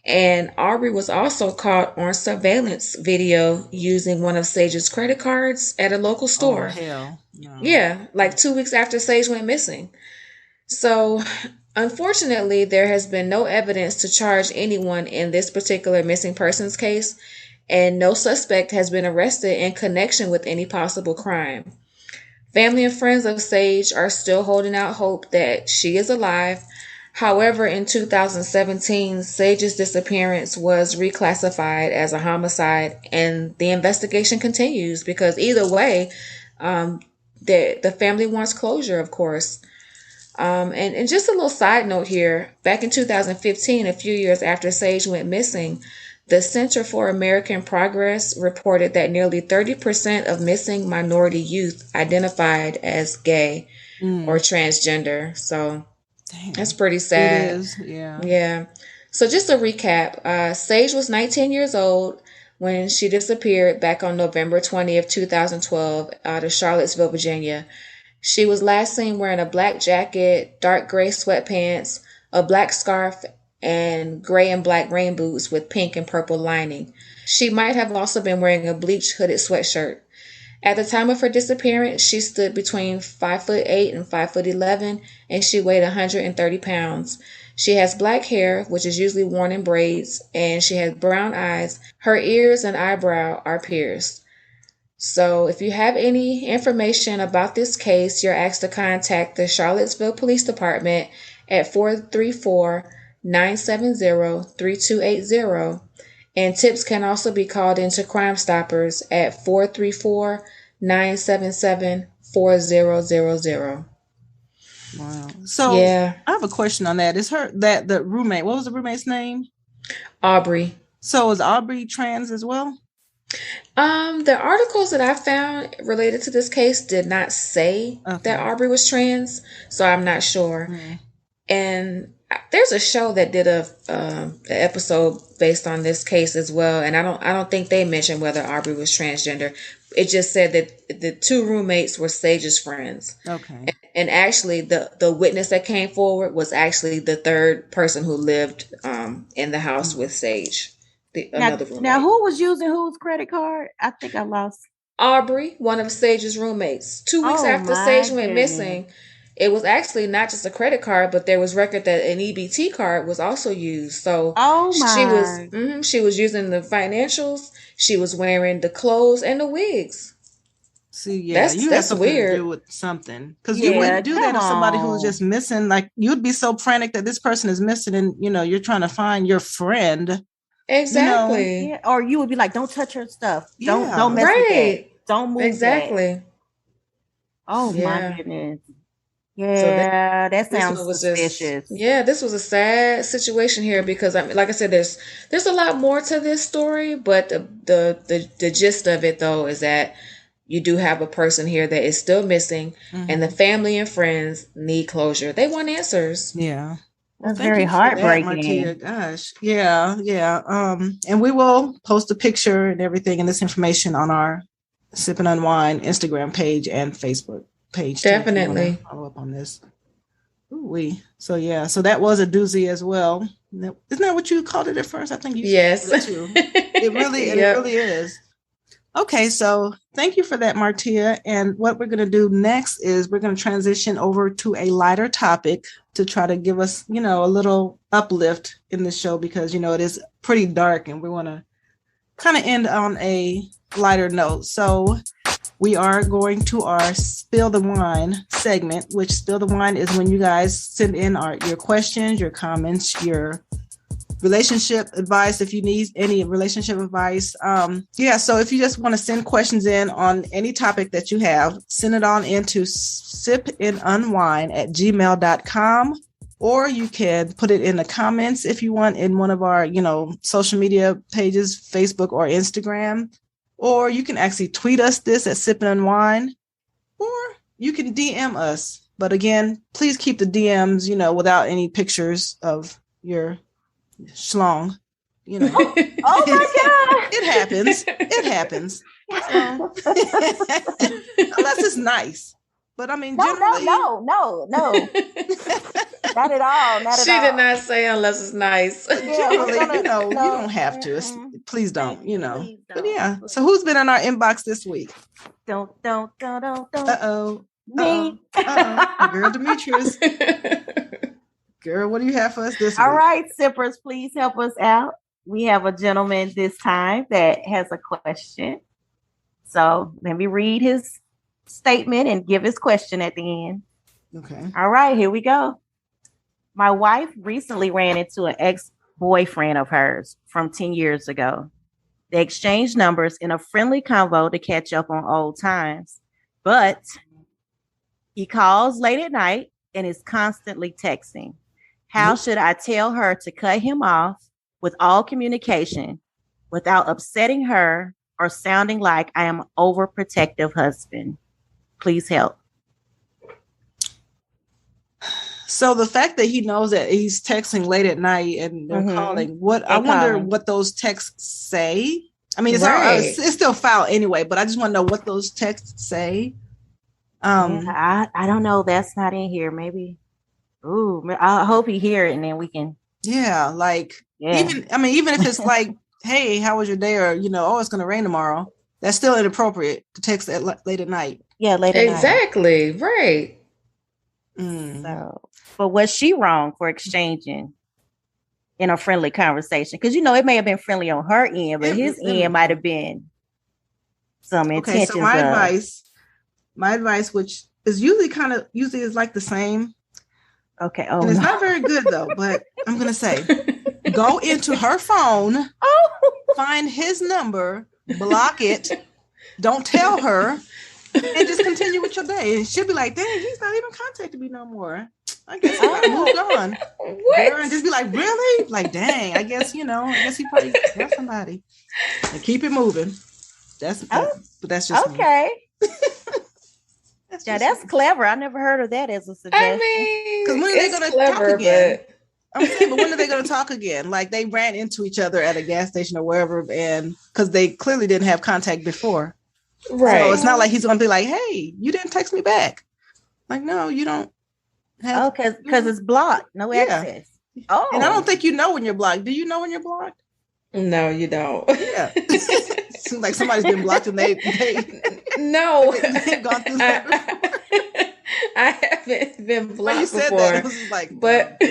And Aubrey was also caught on surveillance video using one of Sage's credit cards at a local store. Oh, hell. No. Yeah, like 2 weeks after Sage went missing. So, unfortunately, there has been no evidence to charge anyone in this particular missing persons case, and no suspect has been arrested in connection with any possible crime. Family and friends of Sage are still holding out hope that she is alive. However, in 2017, Sage's disappearance was reclassified as a homicide, and the investigation continues because either way, the family wants closure, of course. And just a little side note here, back in 2015, a few years after Sage went missing, the Center for American Progress reported that nearly 30% of missing minority youth identified as gay or transgender. So that's pretty sad. It is, yeah. Yeah. So just a recap, Sage was 19 years old when she disappeared back on November 20th, 2012 out of Charlottesville, Virginia. She was last seen wearing a black jacket, dark gray sweatpants, a black scarf, and gray and black rain boots with pink and purple lining. She might have also been wearing a bleached hooded sweatshirt. At the time of her disappearance, she stood between 5'8" and 5'11", and she weighed 130 pounds. She has black hair, which is usually worn in braids, and she has brown eyes. Her ears and eyebrow are pierced. So if you have any information about this case, you're asked to contact the Charlottesville Police Department at 434-970-3280. And tips can also be called into Crime Stoppers at 434-977-4000. Wow. So yeah, I have a question on that. Is the roommate, what was the roommate's name? Aubrey. So is Aubrey trans as well? The articles that I found related to this case did not say that Aubrey was trans, so I'm not sure. And there's a show that did a episode based on this case as well, and I don't think they mentioned whether Aubrey was transgender. It just said that the two roommates were Sage's friends. Okay. And actually, the witness that came forward was actually the third person who lived in the house with Sage. Another roommate. Now, who was using whose credit card? I think I lost. Aubrey, one of Sage's roommates. 2 weeks after Sage went missing, it was actually not just a credit card, but there was record that an EBT card was also used. So she was using the financials. She was wearing the clothes and the wigs. See, yeah, that's weird. To do with something, because you wouldn't do that if somebody who was just missing. Like, you'd be so frantic that this person is missing, and you're trying to find your friend. Exactly. Yeah. Or you would be like, don't touch her stuff. Don't mess with that. Don't move. Exactly. That. Oh my goodness. Yeah, so that sounds suspicious. This was a sad situation here because like I said, there's a lot more to this story, but the gist of it though is that you do have a person here that is still missing, and the family and friends need closure. They want answers. Yeah. That's very heartbreaking. That, gosh. Yeah. And we will post a picture and everything and this information on our Sip and Unwine Instagram page and Facebook page. Definitely. Follow up on this. So that was a doozy as well. Isn't that what you called it at first? I think you yes. It too. It really is. Okay, so thank you for that, Martia. And what we're going to do next is we're going to transition over to a lighter topic to try to give us, a little uplift in the show because, it is pretty dark and we want to kind of end on a lighter note. So we are going to our Spill the Wine segment, which Spill the Wine is when you guys send in your questions, your comments, your relationship advice, if you need any relationship advice. So if you just want to send questions in on any topic that you have, send it on into sipnunwine@gmail.com, or you can put it in the comments if you want in one of our, social media pages, Facebook or Instagram, or you can actually tweet us this at sipnunwine, or you can DM us. But again, please keep the DMs, without any pictures of your schlong. Oh my God. It happens. It happens. Unless it's nice. But I mean, generally... No. Not at all. She did not say unless it's nice. Generally, you don't have to. Please don't, Please don't. But yeah. So who's been in our inbox this week? Don't. Uh-oh. Me. Girl, Demetrius. Girl, what do you have for us this week? All right, sippers, please help us out. We have a gentleman this time that has a question. So let me read his statement and give his question at the end. Okay. All right, here we go. My wife recently ran into an ex-boyfriend of hers from 10 years ago. They exchanged numbers in a friendly convo to catch up on old times, but he calls late at night and is constantly texting. How should I tell her to cut him off with all communication without upsetting her or sounding like I am an overprotective husband? Please help. So the fact that he knows that he's texting late at night and they're calling, I wonder what those texts say. I mean, it's still foul anyway, but I just want to know what those texts say. I don't know. That's not in here. Maybe. Ooh, I hope he hear it and then we can. Yeah, even if it's like, hey, how was your day? Or, it's going to rain tomorrow. That's still inappropriate to text late at night. Yeah, late at night. Exactly. Right. So, but was she wrong for exchanging in a friendly conversation? Because, it may have been friendly on her end, but his end might have been some intentions. Okay, so my advice, which is usually is like the same. Okay. And it's not very good though, but I'm going to say, go into her phone, find his number, block it, don't tell her, and just continue with your day. And she'll be like, dang, he's not even contacting me no more. I guess he moved on. And just be like, really? Like, dang, I guess he probably got somebody. And keep it moving. But that's just okay. That's clever. I never heard of that as a suggestion. Because when are they going to talk again? I'm saying, but when are they going to talk again? Like they ran into each other at a gas station or wherever, and because they clearly didn't have contact before. Right. So it's not like he's going to be like, hey, you didn't text me back. Like, no, you don't have. Because it's blocked. No access. Oh. And I don't think you know when you're blocked. Do you know when you're blocked? No, you don't. Yeah. Seems like somebody's been blocked and they no. they've gone through that. I haven't been blocked when you said before. That, it was like, but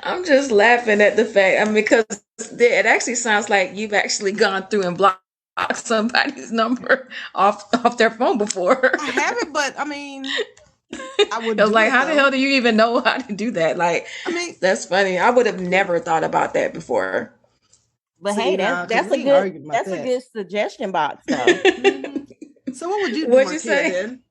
I'm just laughing at the fact. Because it actually sounds like you've actually gone through and blocked somebody's number off their phone before. I haven't, but I mean, I would. I was like, how the hell do you even know how to do that? Like, that's funny. I would have never thought about that before. But hey, that's a good suggestion box, though. So what would you do? What'd you say? Then?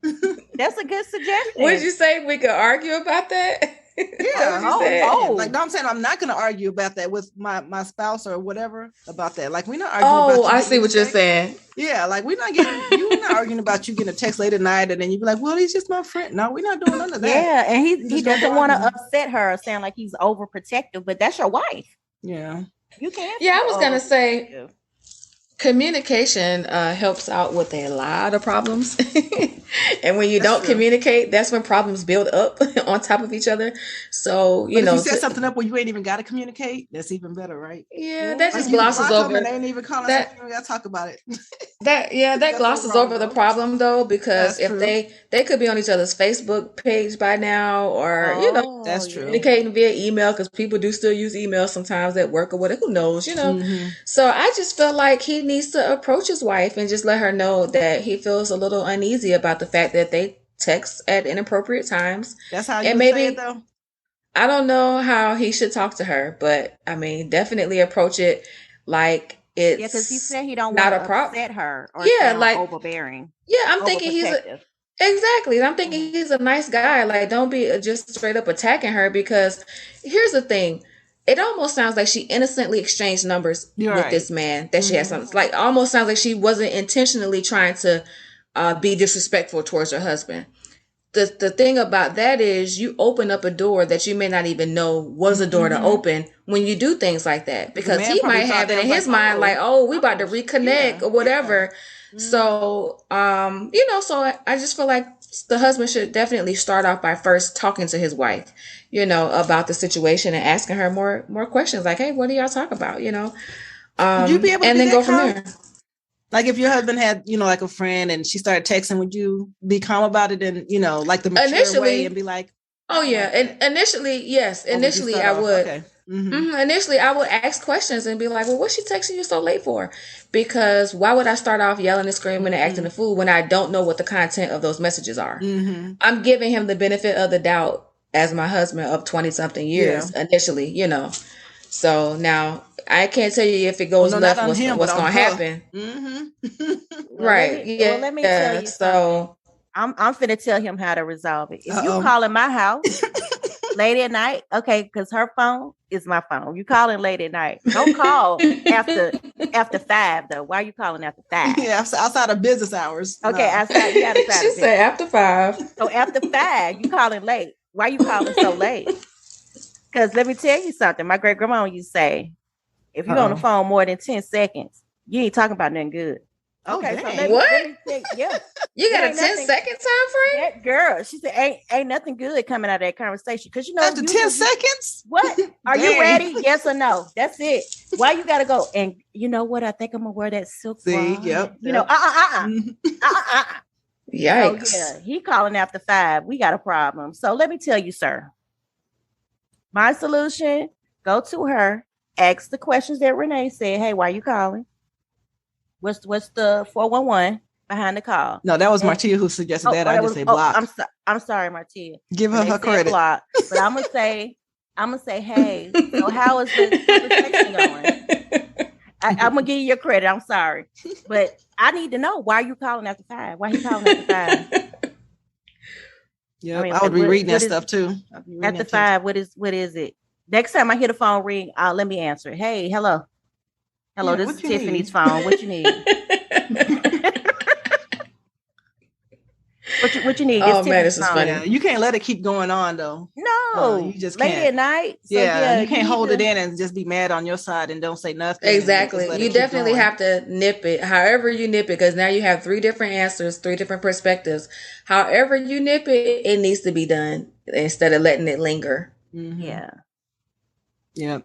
That's a good suggestion. Would you say we could argue about that? Yeah. Like, no, I'm saying I'm not going to argue about that with my spouse or whatever about that. Like, we're not arguing about. I see what you're saying. Yeah, like we're not arguing about you getting a text late at night and then you be like, well, he's just my friend. No, we're not doing none of that. Yeah, and he doesn't want to upset her or sound like he's overprotective, but that's your wife. Yeah. You can't. Yeah, I was gonna say communication helps out with a lot of problems. And when you don't communicate, that's when problems build up on top of each other. So, if you set something up where you ain't even got to communicate, that's even better, right? Yeah, that just glosses over. They ain't even calling us. We got to talk about it. That glosses over the problem though, because if they could be on each other's Facebook page by now, or that's true, communicating via email, because people do still use email sometimes at work or whatever. Who knows, So I just feel like he needs to approach his wife and just let her know that he feels a little uneasy about the fact that they text at inappropriate times. That's how you say it, though. I don't know how he should talk to her, but I mean, definitely approach it like it's because he said he don't want to upset her or like overbearing. Yeah, I'm thinking I'm thinking he's a nice guy. Like, don't be just straight up attacking her, because here's the thing. it almost sounds like she innocently exchanged numbers with this man that she has something. Like almost sounds like she wasn't intentionally trying to be disrespectful towards her husband. The thing about that is you open up a door that you may not even know was a door to open when you do things like that, because he might have it in his mind like, oh, we about to reconnect or whatever. So, so I just feel like the husband should definitely start off by first talking to his wife, about the situation and asking her more questions like, hey, what do y'all talk about? Would you be able to and then go from there? Like if your husband had, like a friend and she started texting, would you be calm about it and, like the mature way and be like, oh yeah. And initially, yes. Initially I would. Okay. Initially I would ask questions and be like, well, what's she texting you so late for? Because why would I start off yelling and screaming and acting a fool when I don't know what the content of those messages are? I'm giving him the benefit of the doubt as my husband of 20 something years initially, So now I can't tell you if it goes left, what's going to happen. Right. Well, let me tell you so I'm finna tell him how to resolve it. If you call in my house late at night, okay, because her phone is my phone. You calling late at night. Don't call after 5 though. Why are you calling after 5? Yeah, outside of business hours. Okay, outside. She said after 5. So after 5, you calling late. Why you calling so late? Because let me tell you something. My great grandma used to say, if you're on the phone more than 10 seconds, you ain't talking about nothing good. Okay, so let me think, yeah. You got a 10-second time frame? That girl, she said, ain't nothing good coming out of that conversation. Because after 10 seconds? What? Are you ready? Yes or no? That's it. Why you gotta go? And you know what? I think I'm gonna wear that silk bra. Yep. Yikes. So, yeah, he calling after 5. We got a problem. So let me tell you, sir. My solution, go to her, ask the questions that Renee said. Hey, why you calling? What's the 411 behind the call? No, that was Martia who suggested that. I just say block. I'm sorry, Martia. Give her credit. Block, but I'm gonna say, hey, so how is the conversation going? I'm gonna give you your credit. I'm sorry, but I need to know why you calling after 5. Why you calling after 5? Yeah, I would be reading that stuff too. After 5, what is it? Next time I hear the phone ring, let me answer it. Hey, hello, this is Tiffany's phone. What you need? What you need? Oh man, this is funny. Yeah, you can't let it keep going on though. No, you just can't. Late at night. So, you can't hold it in and just be mad on your side and don't say nothing. Exactly. You definitely have to nip it. However you nip it, because now you have 3 different answers, 3 different perspectives. However you nip it, it needs to be done instead of letting it linger. Yeah. Yeah.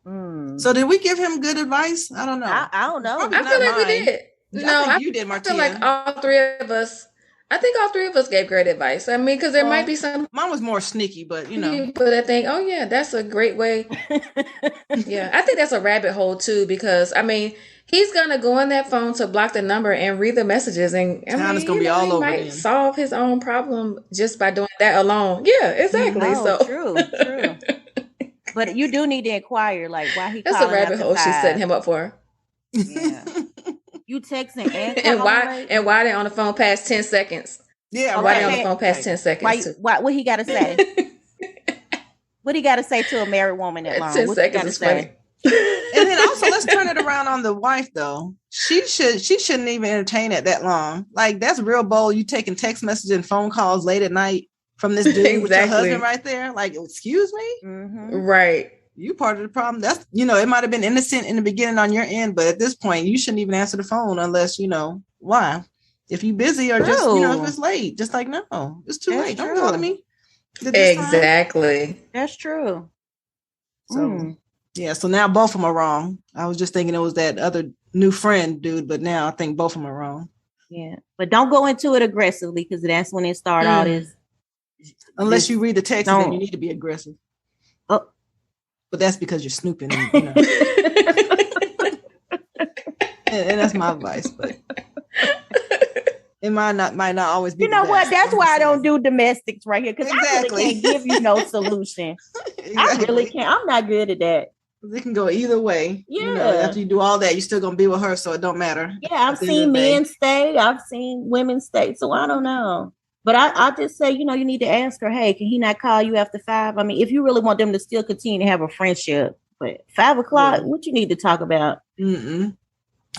So did we give him good advice? I don't know. I don't know. I feel like we did. I think you did, Martia. I feel like all 3 of us. I think all 3 of us gave great advice. I mean, because there might be some. Mine was more sneaky, but But I think, oh yeah, that's a great way. Yeah, I think that's a rabbit hole too, because I mean, he's gonna go on that phone to block the number and read the messages, and it's gonna be all over. He might solve his own problem just by doing that alone. Yeah, exactly. So true. But you do need to inquire, like, why he. That's a rabbit hole she's setting him up for. Yeah. You texting and why they on the phone past 10 seconds? Yeah, why they on the phone past 10 seconds? Why what he got to say? What he got to say to a married woman that long? 10 seconds is funny. And then also let's turn it around on the wife though. She shouldn't even entertain it that long. Like that's real bold. You taking text messages and phone calls late at night from this dude with your husband right there. Like, excuse me? Mm-hmm. Right. You part of the problem. That's, it might have been innocent in the beginning on your end, but at this point, you shouldn't even answer the phone unless, why? If you're busy or just, if it's late, just like, no, it's too late. Don't call me. Exactly. That's true. So, yeah. So now both of them are wrong. I was just thinking it was that other new friend dude, but now I think both of them are wrong. Yeah. But don't go into it aggressively because that's when it starts all this. Unless you read the text, then you need to be aggressive. Oh. But that's because you're snooping. And, and that's my advice. But it might not always be. You know what? That's why I don't do domestics right here. Because I really can't give you no solution. I really can't. I'm not good at that. It can go either way. Yeah. After you do all that, you're still going to be with her. So it don't matter. Yeah. I've seen men stay. I've seen women stay. So I don't know. But I'll just say, you need to ask her, hey, can he not call you after 5? I mean, if you really want them to still continue to have a friendship, but 5 o'clock, what you need to talk about? I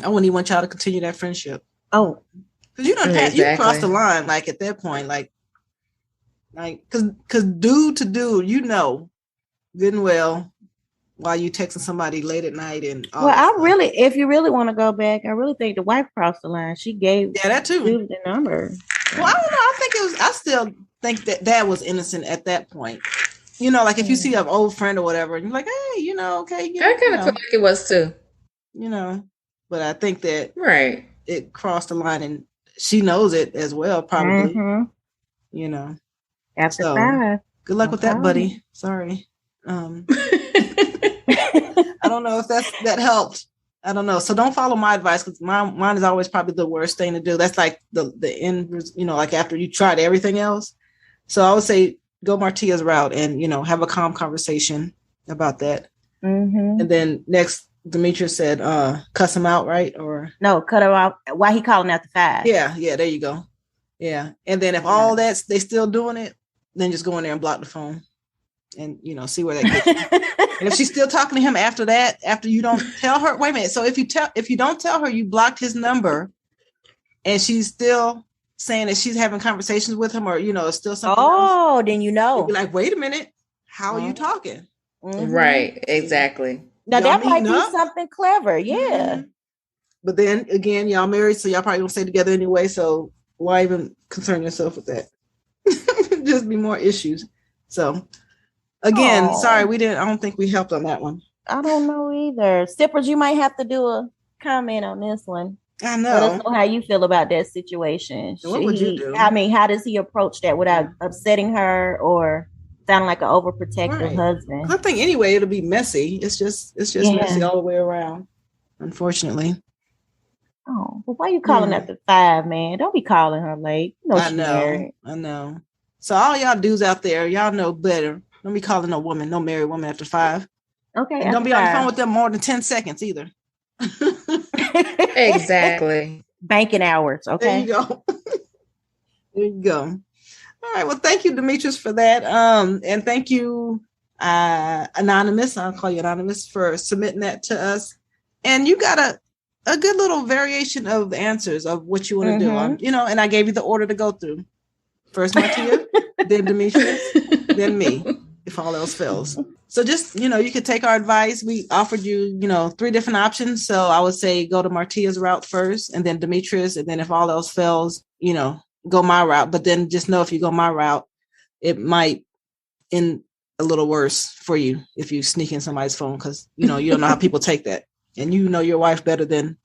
wouldn't even want y'all to continue that friendship. Oh, because you crossed the line. Like at that point, like, because dude to dude, good and well, while you texting somebody late at night and all if you really want to go back, I really think the wife crossed the line. She gave that too the number. Well, I don't know. I still think that was innocent at that point. Like if you see an old friend or whatever, and you're like, hey, okay. I kind of feel like it was too. But I think that it crossed the line, and she knows it as well, probably. After 5. Good luck with that, buddy. Sorry. I don't know if that helped. I don't know. So don't follow my advice, because mine is always probably the worst thing to do. That's like the end, like after you tried everything else. So I would say go Martia's route and, have a calm conversation about that. Mm-hmm. And then next, Demetrius said, cuss him out, right? Or no, cut him out. Why he calling after 5? Yeah. There you go. Yeah. And then if all that's, they still doing it, then just go in there and block the phone and, see where that gets you. And if she's still talking to him after that, after you don't tell her, wait a minute. So if you don't tell her you blocked his number and she's still saying that she's having conversations with him, or, it's still something else, then you'll be like, wait a minute, how are you talking? Mm-hmm. Right. Exactly. Now that might be something clever. Yeah. Mm-hmm. But then again, y'all married, so y'all probably gonna stay together anyway. So why even concern yourself with that? Just be more issues. So again, sorry, I don't think we helped on that one. I don't know either. Sippers, you might have to do a comment on this one. I know. Let us know how you feel about that situation. What would you do? I mean, how does he approach that without upsetting her or sounding like an overprotective husband? I think anyway, it'll be messy. It's just messy all the way around, unfortunately. Oh, well, why are you calling after 5, man? Don't be calling her late. I know. So all y'all dudes out there, y'all know better. Don't be calling no married woman after 5. Okay. And don't be on the phone with them more than 10 seconds either. Exactly. Banking hours. Okay. There you go. All right. Well, thank you, Demetrius, for that. And thank you, Anonymous. I'll call you Anonymous, for submitting that to us. And you got a good little variation of answers of what you want to do. And I gave you the order to go through. First Martia, then Demetrius, then me, if all else fails. So just, you could take our advice. We offered you, 3 different options. So I would say go to Martia's route first, and then Demetrius. And then if all else fails, go my route. But then just know if you go my route, it might end a little worse for you if you sneak in somebody's phone, because, you don't know how people take that. And you know your wife better than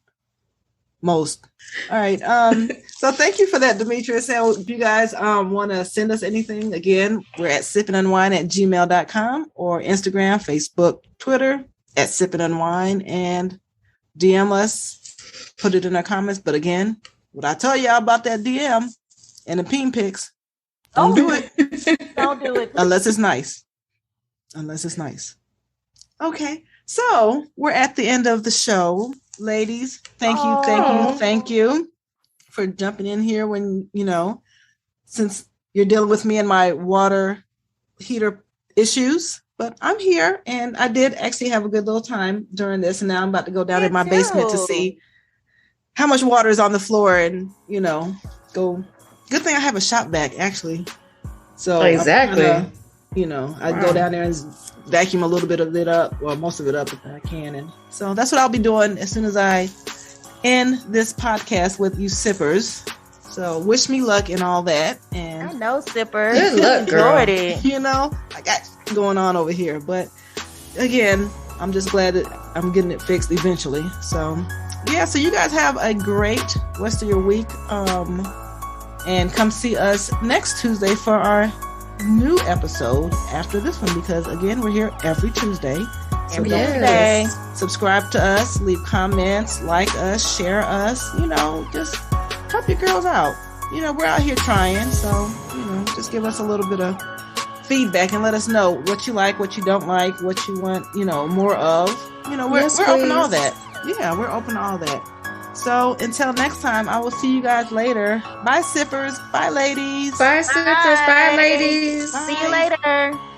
most. All right. So thank you for that, Demetrius. So if you guys want to send us anything, again, we're at sipnunwine@gmail.com, or Instagram, Facebook, Twitter at sipnunwine, and DM us, put it in our comments. But again, what I tell y'all about that DM and the peen pics, don't do it. Don't do it. Unless it's nice. Okay. So we're at the end of the show. Ladies, thank you for jumping in here when, since you're dealing with me and my water heater issues, but I'm here, and I did actually have a good little time during this. And now I'm about to go down in my basement to see how much water is on the floor and, go. Good thing I have a shop vac, actually. So exactly. I go down there and vacuum a little bit of it up, or most of it up if I can. And so that's what I'll be doing as soon as I end this podcast with you sippers. So wish me luck and all that. And I know, sippers. Good luck, girl. I got going on over here. But again, I'm just glad that I'm getting it fixed eventually. So yeah, so you guys have a great rest of your week. And come see us next Tuesday for our new episode after this one, because again, we're here every Tuesday. Every Tuesday. Subscribe to us, leave comments, like us, share us, just help your girls out. We're out here trying, so just give us a little bit of feedback and let us know what you like, what you don't like, what you want more of. We're open to all that. Yeah, we're open to all that. So until next time, I will see you guys later. Bye, sippers. Bye, ladies. Bye, sippers. Bye, ladies. Bye. See you later.